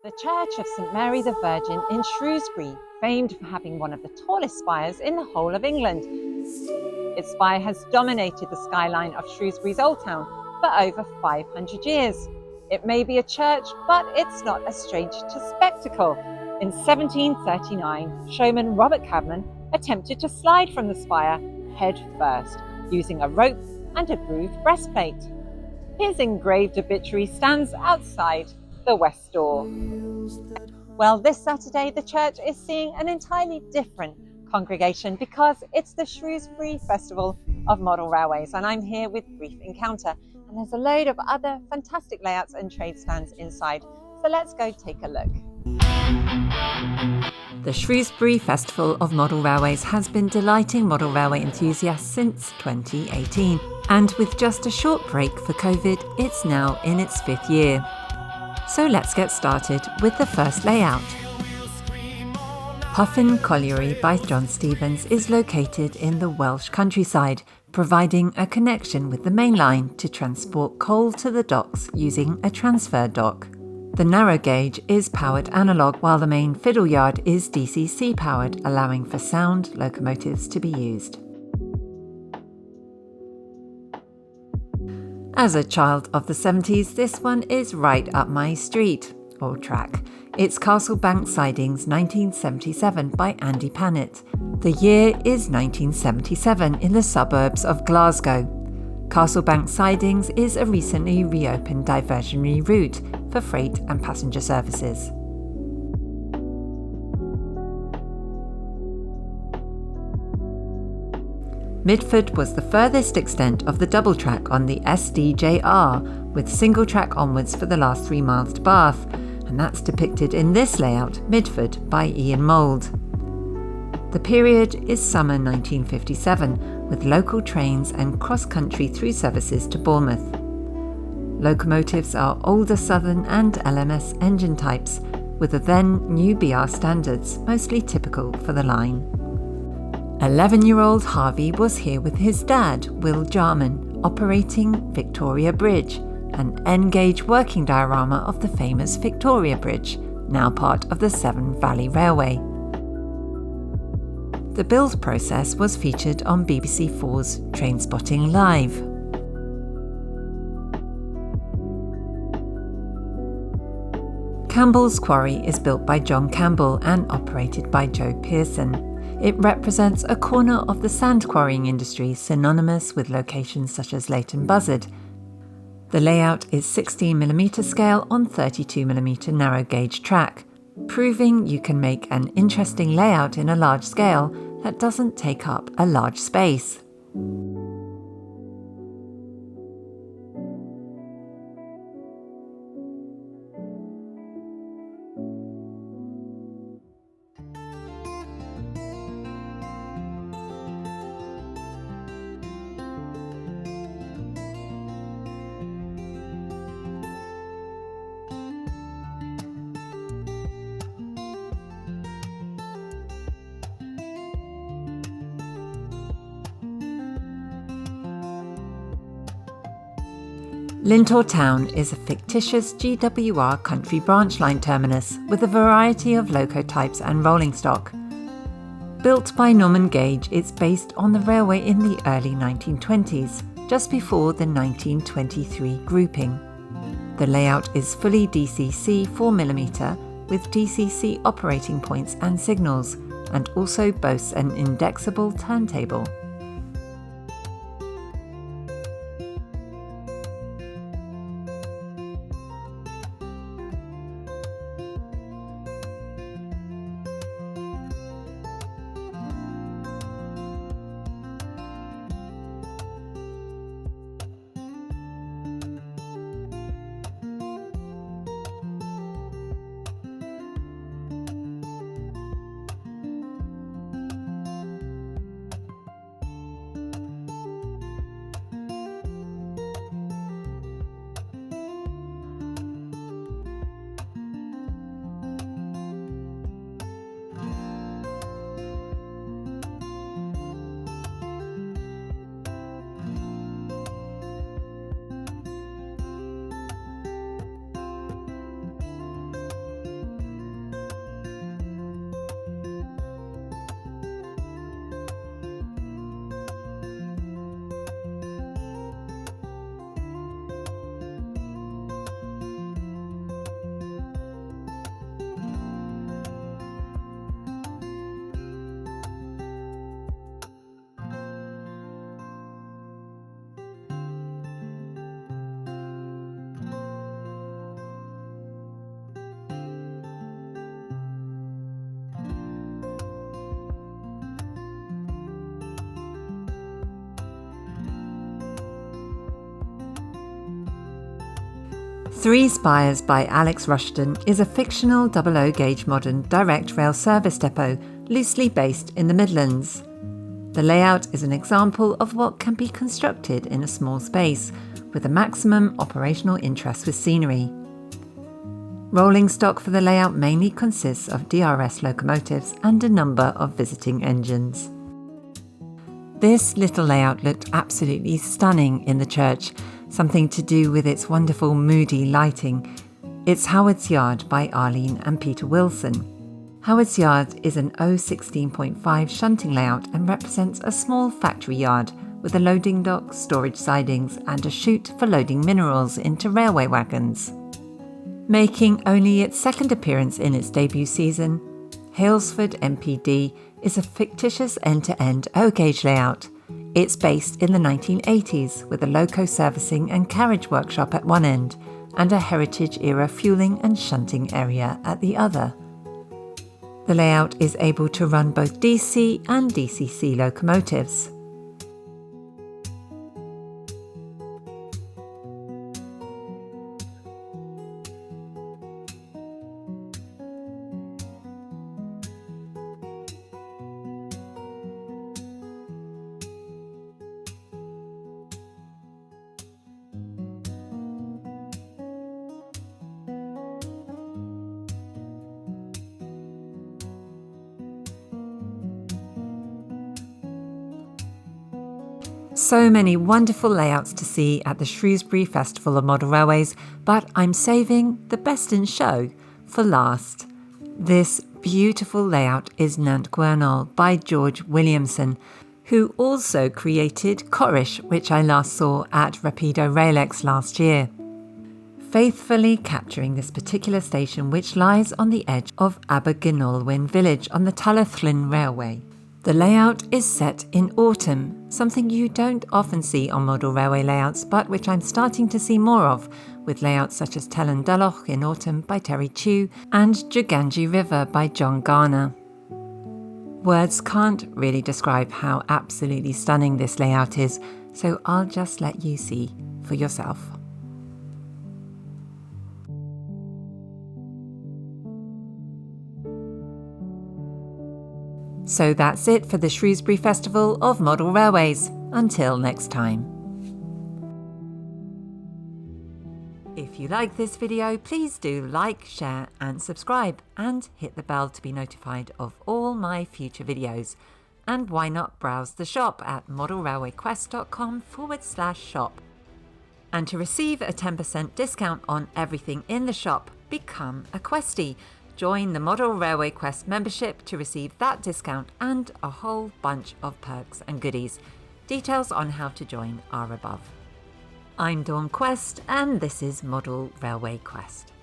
The Church of St Mary the Virgin in Shrewsbury, famed for having one of the tallest spires in the whole of England. Its spire has dominated the skyline of Shrewsbury's Old Town for over 500 years. It may be a church, but it's not a stranger to spectacle. In 1739, showman Robert Cabman attempted to slide from the spire head first, using a rope and a grooved breastplate. His engraved obituary stands outside the west door. Well, this Saturday the church is seeing an entirely different congregation because it's the Shrewsbury Festival of Model Railways, and I'm here with Brief Encounter, and there's a load of other fantastic layouts and trade stands inside, so let's go take a look. The Shrewsbury Festival of Model Railways has been delighting model railway enthusiasts since 2018, and with just a short break for COVID, it's now in its 5th year. So let's get started with the first layout. Puffin Colliery by John Stevens is located in the Welsh countryside, providing a connection with the main line to transport coal to the docks using a transfer dock. The narrow gauge is powered analogue, while the main fiddle yard is DCC powered, allowing for sound locomotives to be used. As a child of the 70s, this one is right up my street, or track. It's Castlebank Sidings 1977 by Andy Pannett. The year is 1977 in the suburbs of Glasgow. Castlebank Sidings is a recently reopened diversionary route for freight and passenger services. Midford was the furthest extent of the double track on the SDJR, with single track onwards for the last 3 miles to Bath, and that's depicted in this layout, Midford by Ian Mould. The period is summer 1957, with local trains and cross-country through services to Bournemouth. Locomotives are older Southern and LMS engine types, with the then new BR standards, mostly typical for the line. 11-year-old Harvey was here with his dad, Will Jarman, operating Victoria Bridge, an N-gauge working diorama of the famous Victoria Bridge, now part of the Severn Valley Railway. The build process was featured on BBC 4's Trainspotting Live. Campbell's Quarry is built by John Campbell and operated by Joe Pearson. It represents a corner of the sand quarrying industry synonymous with locations such as Leighton Buzzard. The layout is 16mm scale on 32mm narrow gauge track, proving you can make an interesting layout in a large scale that doesn't take up a large space. Lintor Town is a fictitious GWR country branch line terminus with a variety of loco types and rolling stock. Built by Norman Gage, it's based on the railway in the early 1920s, just before the 1923 grouping. The layout is fully DCC 4mm with DCC operating points and signals, and also boasts an indexable turntable. Three Spires by Alex Rushton is a fictional 00 gauge modern direct rail service depot loosely based in the Midlands. The layout is an example of what can be constructed in a small space, with a maximum operational interest with scenery. Rolling stock for the layout mainly consists of DRS locomotives and a number of visiting engines. This little layout looked absolutely stunning in the church, something to do with its wonderful moody lighting. It's Howard's Yard by Arlene and Peter Wilson. Howard's Yard is an 016.5 shunting layout and represents a small factory yard with a loading dock, storage sidings and a chute for loading minerals into railway wagons. Making only its second appearance in its debut season, Halesford MPD is a fictitious end-to-end O-gauge layout. It's based in the 1980s with a loco servicing and carriage workshop at one end and a heritage-era fuelling and shunting area at the other. The layout is able to run both DC and DCC locomotives. So many wonderful layouts to see at the Shrewsbury Festival of Model Railways, but I'm saving the best in show for last. This beautiful layout is Nant Gwernol by George Williamson, who also created Quarry, which I last saw at Rapido Rail-X last year. Faithfully capturing this particular station, which lies on the edge of Abergynolwyn village on the Talyllyn Railway. The layout is set in autumn, something you don't often see on model railway layouts, but which I'm starting to see more of, with layouts such as Telyn in autumn by Terry Chew and Juganji River by John Garner. Words can't really describe how absolutely stunning this layout is, so I'll just let you see for yourself. So that's it for the Shrewsbury Festival of Model Railways. Until next time. If you like this video, please do like, share and subscribe, and hit the bell to be notified of all my future videos. And why not browse the shop at modelrailwayquest.com/shop. And to receive a 10% discount on everything in the shop, become a Questie. Join the Model Railway Quest membership to receive that discount and a whole bunch of perks and goodies. Details on how to join are above. I'm Dawn Quest and this is Model Railway Quest.